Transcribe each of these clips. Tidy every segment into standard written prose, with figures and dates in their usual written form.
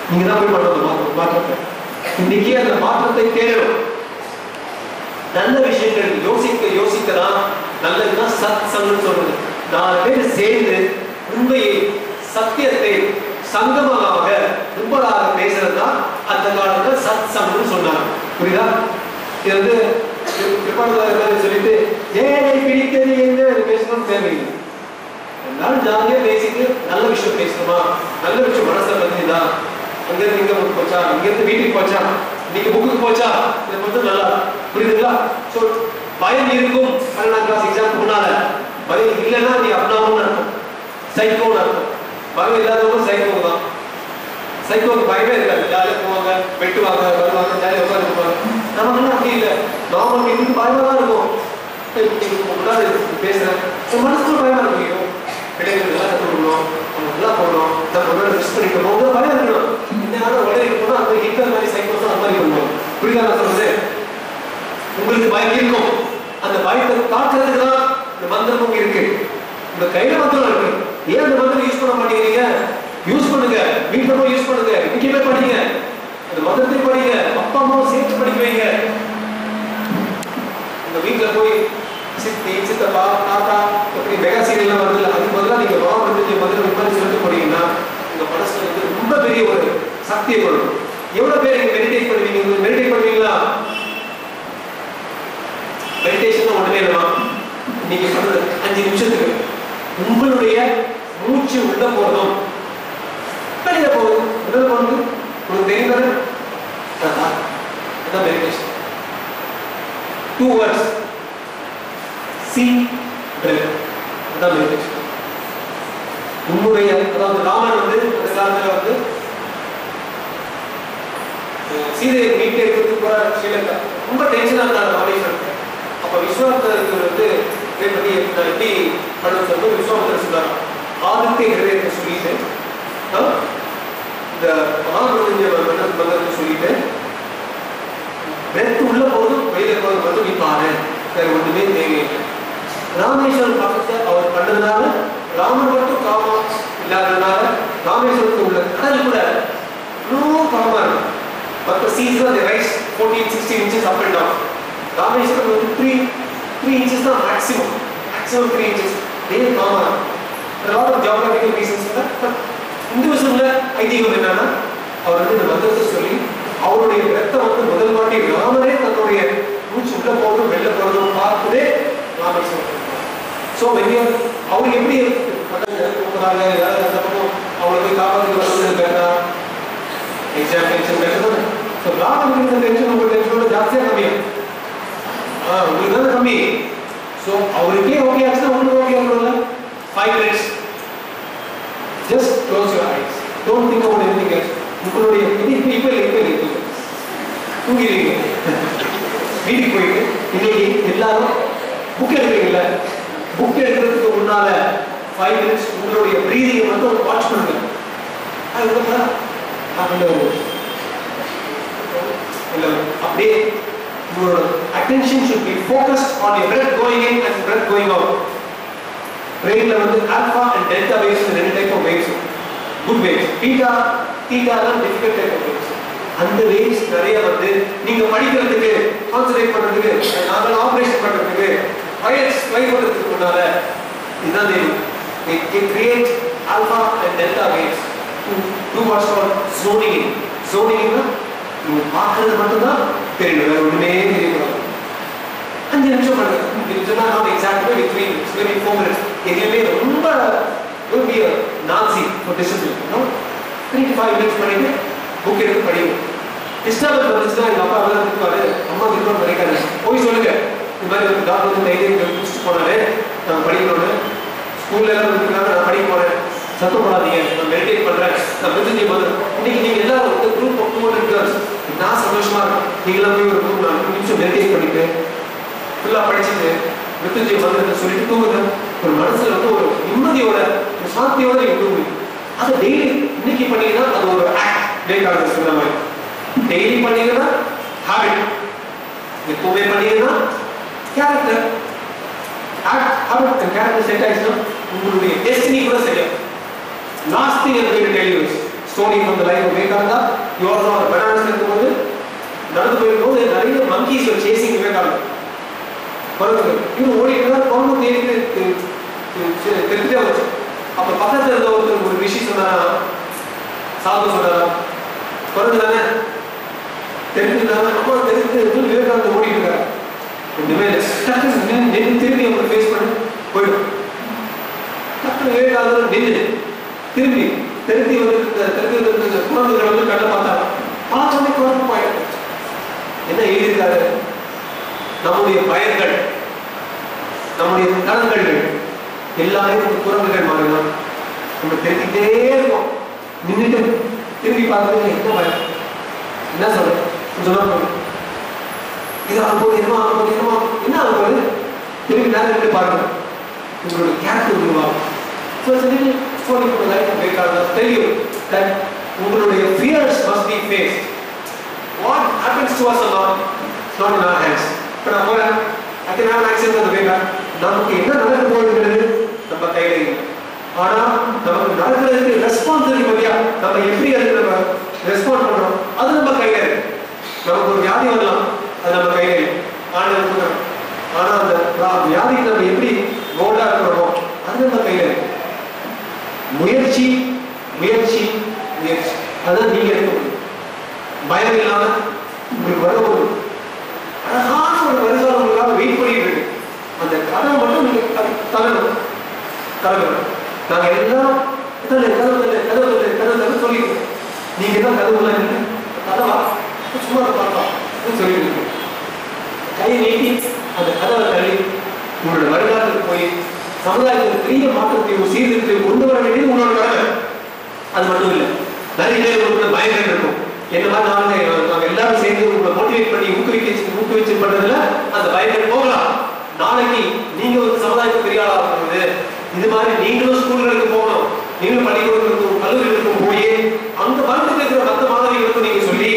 நீங்க தான் போய் பண்ணணும் மாற்றத்தை. இன்னைக்கு அந்த மாற்றத்தை தேடணும். நல்ல விஷயங்கள் யோசிக்கலாம். நல்லதுதான் சத் சங்கம் சொல்றது. 4 பேர் சேர்ந்து உண்மையை சத்தியத்தை சங்கமமாக கும்பலாக பேசுறதுதான் அந்த காலத்துல சத் சங்கம் சொன்னாங்க. புரியுதா? இது வந்து சொல்லிட்டு ஏழை பிடித்தது என்ன பேசணும் தேவையில்லை. எல்லாரும் ஜாலியா பேசிட்டு நல்ல விஷயம் பேசணுமா, நல்ல விஷயம் மனசுல வந்துதா, அங்க இருந்து இங்க போச்சா, இங்க இருந்து வீட்டுக்கு போச்சா, இன்னைக்கு புக்குக்கு போச்சா, இது மட்டும் நல்லா புரியுதுங்களா? சோ பயம் இருக்கும். 12ஆம் கிளாஸ் எக்ஸாம் முன்னால பயம் இல்லைன்னா நீ அப்னாவும் அர்த்தம், சைக்கோன்னு அர்த்தம். பயம் இல்லாதவங்க சைக்கோ தான். சைக்கோக்கு பயமே இருக்காது. ஜாலியா போவாங்க, வெட்டுவாங்க, வருவாங்க, ஜாலியா உட்காந்துருப்பாங்க. நமக்கு அப்படி இல்லை. நார்மல் பீப்புளுக்கு பயமா தான் இருக்கும். முன்னாடி பேசுறேன், மனசுக்குள்ள பயமா இருக்கும். பிள்ளைங்களுக்கு எல்லாம் கற்றுக்கணும், அவங்க நல்லா போகணும், நம்ம முன்னாடி மிஸ் பண்ணிட்டு போகும்போது பயம் இருக்கணும். இந்த உடனே இருக்கணும். அந்த ஹிட்லர் மாதிரி சைக்கோஸ் அந்த மாதிரி பண்ணுவோம். புரியுதா நான் சொல்றது? உங்களுக்கு பயம் இருக்கும். அந்த பயத்தை காட்டுறதுக்கு தான் இந்த மந்திரமும் இருக்கு. இந்த கையில மந்திரம் இருக்கு. ஏன் அந்த மந்திரம் யூஸ் பண்ண மாட்டேங்கிறீங்க? யூஸ் பண்ணுங்க. வீட்டுல போய் யூஸ் பண்ணுங்க. இங்கேயுமே படிங்க. அந்த மந்திரத்தை படிங்க. அப்பா அம்மாவும் சேர்த்து படிக்க வைங்க. இந்த வீட்டுல போய் சித்தி சித்தப்பா தாத்தா எப்படி மெகா சீரியல்லாம் வருது, அதுக்கு பதிலாக நீங்க மந்திரம் மாதிரி சொல்லிட்டு போனீங்கன்னா உங்க மனசுல வந்து ரொம்ப பெரிய ஒரு சக்தியை வரும். எவ்வளவு பேர் நீங்க மெடிடேட் பண்ணுவீங்க? மெடிடேட் பண்ணுவீங்களா? மெடிடேஷன் ஒண்ணுமே இல்லைமா, நீங்க சொல்றது 5 நிமிஷத்துக்கு உங்களுடைய மூச்சு உள்ள போறதும் வெளியில போகுது. உள்ள போகுது உங்களுக்கு தெரியும். அதான் மெடிடேஷன். 2 words, see, breath. அதான் மெடிடேஷன். உங்களுடைய அதாவது ராமன் வந்து அந்த காலத்துல வந்து சீதையை மீட்டு எடுக்கிறதுக்கு போற ஸ்ரீலங்கா ரொம்ப டென்ஷனா இருந்தாங்க ராமேஸ்வரத்துக்கு. அப்ப விஸ்வாமித்திரருக்கு வந்து இதை பத்தி எப்படி பண்ண சொல்லும்போது விஸ்வாமித்திரர் சொன்னார், ஆதித்ய ஹிருதயத்தை சொல்லிட்டு இந்த மகாபிரபஞ்ச மந்திரத்தை சொல்லிட்டு பிரெத் உள்ள போதும் வெளியில போது மட்டும் நீ பாரு, வேற ஒண்ணுமே தேவையில்லை. ராமேஸ்வரம் பக்கத்தை அவர் பண்ணதுனால ராமர் மட்டும் காமம் இல்லாததுனால ராமேஸ்வரத்துக்கு உள்ள கடல் கூட இன்னும் காமா இருக்கும். மற்ற season they rise 14-16 inches up and down. Rameswaram வந்து 3 inches தான் maximum 3 inches. இதே காமா இருக்கும். lot of geographical reasons. இந்துவிசம்ல ஐதீகம் என்னன்னா அவர் வந்து இந்த மந்திரத்தை சொல்லி அவருடைய ரத்தம் வந்து முதல் வாட்டி ராமரே தன்னுடைய மூச்சு உள்ள போதும் வெளில போறதும் பார்த்ததே ராமேஸ்வரம். ஸோ அவங்க எப்படி போகிறாங்க, அவங்களை போய் காப்பாற்றி வருவது கேட்டா எக்ஸாம் டென்ஷன் கேட்டது. ஸோ ராமன் டென்ஷன் உங்க டென்ஷனோட ஜாஸ்தியாக கம்மியும் உங்களுக்கு தான் கம்மி. ஸோ அவருக்கே ஓகே ஆச்சுன்னா உங்களுக்கு okay ஆகணும்ல. 5 minutes. Just close your eyes. Don't think about anything else. உங்களுடைய இப்போ தூங்கிடுவீங்க. வீட்டுக்கு போயிட்டு இன்னைக்கு எல்லாரும் புக் எடுக்கிறீங்களா? புக் எடுக்கிறதுக்கு முன்னால 5 minutes உங்களுடைய பிரீதிங்கை மட்டும் வாட்ச் பண்ணுங்க. அப்படியே உங்களோட attention should be focused on your breath going in and breath going out. Brainல வந்து alpha and delta waves, 2 type of waves. Good waves. theta தான் difficult type of waves. அந்த waves நிறைய வந்து நீங்க படிக்கிறதுக்கு கான்சென்ட்ரேட் பண்றதுக்கு நாம ஆபரேஷன் பண்றதுக்கு பைலட்ஸ் ஃப்ளை பண்றதுக்கு முன்னால இதான் they create alpha and delta waves to do what's called zoning in. Zoning in நீங்க பார்க்கறது மட்டும் தான் தெரியும், வேற ஒண்ணுமே தெரியக்கூடாது. 5 நிமிஷம் பண்ணுங்க. இதுனா not exactly with 3 minutes, maybe 4 minutes. எதுவுமே ரொம்ப will be a Nazi for discipline. No? 3 to 5 minutes பண்ணிட்டு புக் எடுத்து படிங்க. டிஸ்டர்பன்ஸ் வந்துச்சுன்னா எங்கள் அப்பா எல்லாம் திட்டுவாரு, அம்மா திட்டுவான்னு நினைக்காது. போய் சொல்லுங்க, இந்த மாதிரி வந்து டாக்டர் வந்து டைரி முடிச்சுட்டு போனாரு, நான் படிக்கணும்னு ஸ்கூல்ல எல்லாம் வந்துருக்காங்க, நான் படிக்க போறேன், சத்தம் போடாதீங்க, நான் மெடிடேட் பண்றேன், நான் மிருத்யுஞ்சய மந்திரம். இன்னைக்கு நீங்க எல்லாரும் வந்து குரூப் ஆஃப் 200 girls, நான் சந்தோஷமா இருக்கும். நீங்களாம் போய் ஒரு 3 நிமிஷம் மெடிடேட் பண்ணிட்டு ஃபுல்லா படிச்சுட்டு மிருத்யுஞ்சய மந்திரத்தை சொல்லிட்டு தூங்குங்க. ஒரு மனசுல வந்து ஒரு நிம்மதியோட ஒரு சாந்தியோட நீங்க தூங்குவீங்க. அதை டெய்லி இன்னைக்கு பண்ணீங்கன்னா அது ஒரு ஆக்ட். விவேகானந்தர் சொன்ன மாதிரி டெய்லி பண்ணீங்கன்னா ஹாபிட், எப்பவுமே பண்ணீங்கன்னா character. Habit and character set ஆயிடுச்சுன்னா உங்களுடைய டெஸ்டினி கூட சரியா. Last thing I'm going to tell you is story from the life of Vivekananda. You all know bananas இருக்கும்போது நடந்து போயிருக்கும்போது நிறைய monkeys were chasing Vivekananda. பாருங்க இவரு ஓடிட்டு கொண்டு தேடிட்டு தெரிஞ்சே வந்துச்சு. அப்ப பக்கத்துல இருந்த ஒரு விஷயம் சொன்னாரா, சாது சொன்னாரா, குறைஞ்சு தானே தெரிஞ்சுதானே அம்மா தெரிஞ்சு விவேகானந்த ஓடிட்டு இருக்காரு. நின்று திரும்பி அவங்க ஃபேஸ் பண்ணி போயிடும். டக்குனு விவேகானந்தர் நின்று திரும்பி தெரிஞ்சு வந்து குழந்தைகள் வந்து கண்ணை பார்த்தாங்க. பார்த்தோன்னே குழந்தை போயிடும். என்ன எழுதியிருக்காரு, நம்முடைய பயன்கள் நம்முடைய கடன்கள் எல்லாமே குரங்குகள் மாறினா நம்ம தெரிஞ்சுட்டே இருக்கோம். நின்றுட்டு திரும்பி பார்க்கறது என்ன பயம், என்ன சொல்றேன் சொன்னா இது ஆகும்போது என்னமா ஆகும்போது என்னமா என்ன ஆகும்போது திரும்பி நேரம் நின்று பாருங்க, உங்களுடைய கேரக்டர் உருவாகும். உங்களுடைய fears must be faced. What happens to us alone is not in our hands. இப்ப நான் போறேன், I can have an accident on the way back. நமக்கு என்ன நடக்க போகுதுங்கிறது நம்ம கையில இல்லை. ஆனா நமக்கு நடக்கிறதுக்கு ரெஸ்பான்சிபிலிட்டி பத்தியா நம்ம எப்படி அதுக்கு நம்ம ரெஸ்பாண்ட் பண்றோம் அது நம்ம கையில இருக்கு. நமக்கு ஒரு வியாதி வரலாம், அது நம்ம கையில இல்லை. ஆனா அந்த வியாதிக்கு நம்ம எப்படி போல்டா இருக்கிறோமோ அது நம்ம கையில இருக்கு. முயற்சி முயற்சி முயற்சி அதான் நீங்க எடுக்க முடியும். பயம் இல்லாம உங்களுக்கு வர ஒரு அழகான ஒரு வருஷம் உங்களுக்காக வெயிட் பண்ணிட்டு இருக்கு. அந்த கதை மட்டும் நீங்க தரணும். நாங்க எல்லாம் கதை சொல்லிருக்கோம். நீங்க தான் கதவுல கதவா சும்மா பார்த்தோம் சொல்லிட்டு கையை நீட்டி அந்த கதவை தள்ளி உங்களோட வருங்காலத்துக்கு போய் சமுதாயத்துக்கு பெரிய மாற்றத்தை சீர்திருத்தி கொண்டு வர வேண்டியது உங்களோட கடமை. அது மட்டும் இல்லை, நிறைய பேர் உங்களுக்கு பயங்கள் இருக்கும். என்ன மாதிரி நாங்க எல்லாரும் சேர்ந்து உங்களை மோட்டிவேட் பண்ணி ஊக்குவிச்சு பண்றதுல அந்த பயங்கள் போகலாம். நாளைக்கு நீங்க ஒரு சமுதாயத்துக்கு பெரிய ஆளா இருக்கும்போது இது மாதிரி நீங்களும் ஸ்கூல்களுக்கு போகணும், நீங்களும் பள்ளிக்கூடங்களுக்கும் கல்லூரிகளுக்கும் போய் அங்க வந்துட்டு இருக்கிற மற்ற மாணவிகளுக்கும் நீங்க சொல்லி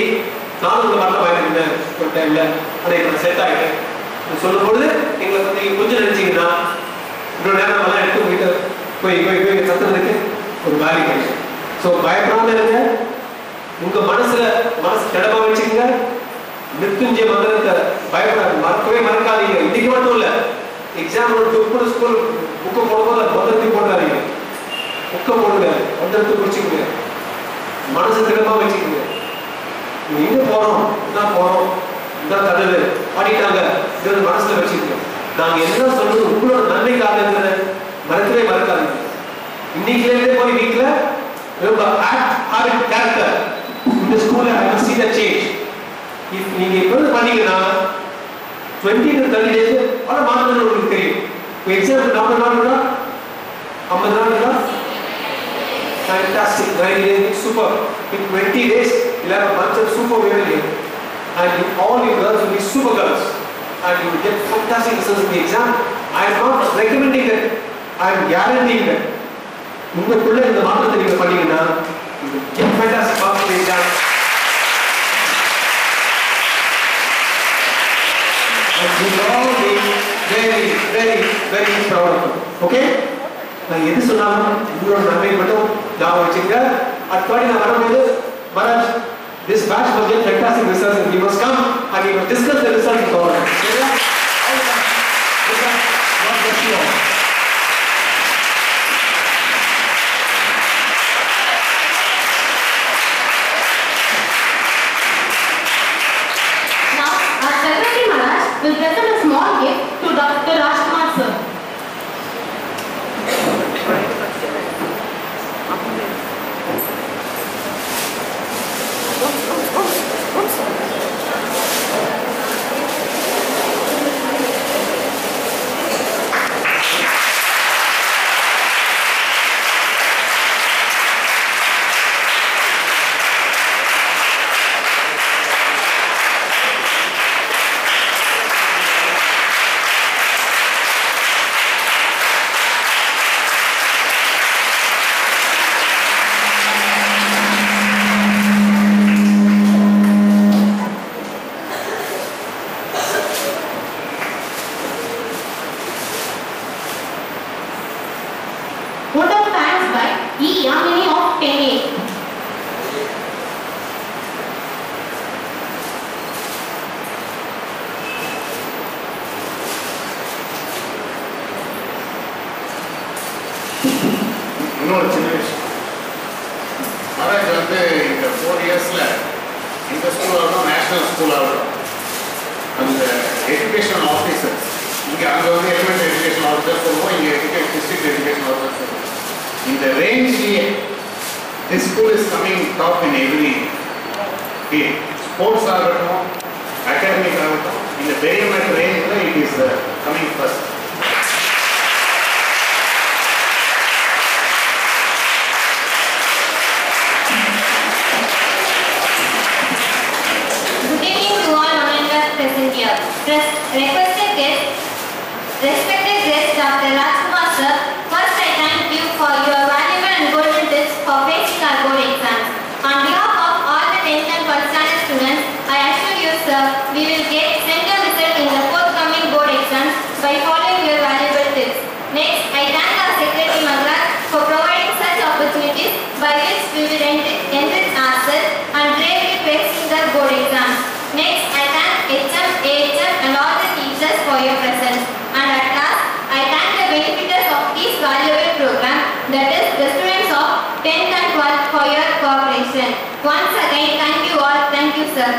நானும் உங்க மாதிரி பயந்துருந்தேன் ஒரு டைம்ல அதை இப்ப செட் ஆகிட்டேன் சொல்லும் பொழுது எங்களை பத்தி கொஞ்சம் நினைச்சீங்கன்னா இவ்வளவு நேரம் எல்லாம் எடுத்து போயிட்டு போய் கத்துறதுக்கு ஒரு வேலை கிடைக்கும். ஸோ பயப்படாம இருங்க. உங்க மனசு திடமா வச்சுக்கோங்க. மிருத்யுஞ்சய மந்திரத்தை பயப்படாது மறக்காதீங்க. இன்னைக்கு மட்டும் இல்ல, எக்ஸாம் கூட ஸ்கூல் புக்கை போடும்போது மந்திரத்தையும் போட்டாதீங்க. புக்கை போடுங்க, மந்திரத்தை குடிச்சுக்கோங்க, மனசு திடமா வச்சுக்கோங்க. எங்க போறோம், என்ன போறோம், இந்த கதவு பாடிட்டாங்க, இதை மனசுல வச்சுக்கோங்க. நாங்க என்ன சொல்றது உங்களோட நன்மைக்காக மறக்கவே மறக்காதீங்க. இன்னைக்கு போய் வீட்டுல ரொம்ப ஆக்ட் கேரக்டர் இந்த ஸ்கூல்ல I must see the change. if நீங்க இப்ப பண்ணீங்கன்னா 20 to 30 days பல மாற்றங்கள் உங்களுக்கு தெரியும். எக்ஸாம்பிள் 40 நாள் இருக்கா, 50 நாள் இருக்கா, fantastic, 90 days, super. In 20 days you'll have a bunch of super women here and all your girls will be super girls and you will get fantastic results in the exam. I am not recommending that, I am guaranteeing that உங்களுக்குள்ள இந்த மாற்றத்தை நீங்க பண்ணீங்கன்னா get fantastic marks in the exam. And you will all be very, very, very proud of you. Okay? நான் எது சொன்னாலும் உங்களோட நன்மை மட்டும் ஞாபகம் வச்சுங்க. அடுத்த நான் வரும்போது மராஜ் this batch must get fantastic results and you must come and you must discuss the results with all of us. God bless you all. Will present a small gift to Dr. Rajkumar sir. இயர்ஸ்ல இந்த ஸ்கூலாகட்டும் national ஸ்கூலாகட்டும் அந்த education officers இங்கே அங்கே வந்து element education officer சொல்லுவோம், இங்கே district education officer சொல்லுவோம். இந்த ரேஞ்ச்லேயே this school is coming top in every field. Sports ஆகட்டும், academic ஆகட்டும், இந்த பெரியமெண்ட் ரேஞ்சில் it is coming first. Good evening to all honored present here. Requested guests, respected guests, Dr. Rajkumar sir, first I thank you for your valuable and golden tips for facing our board exams. On behalf of all the 10th and 12th standard students, I assure you sir, we will get center result in the forthcoming board exams by following your valuable tips. Next, I thank our Secretary Magraj for providing such opportunities by which we will enrich ourselves and bravely facing the board exams. Next, I thank HM, AHM and all the teachers for your presence. And at last, I thank the benefactors of this valuable program, that is the students of 10th and 12th for your cooperation. Once again, thank you all. Thank you, sir.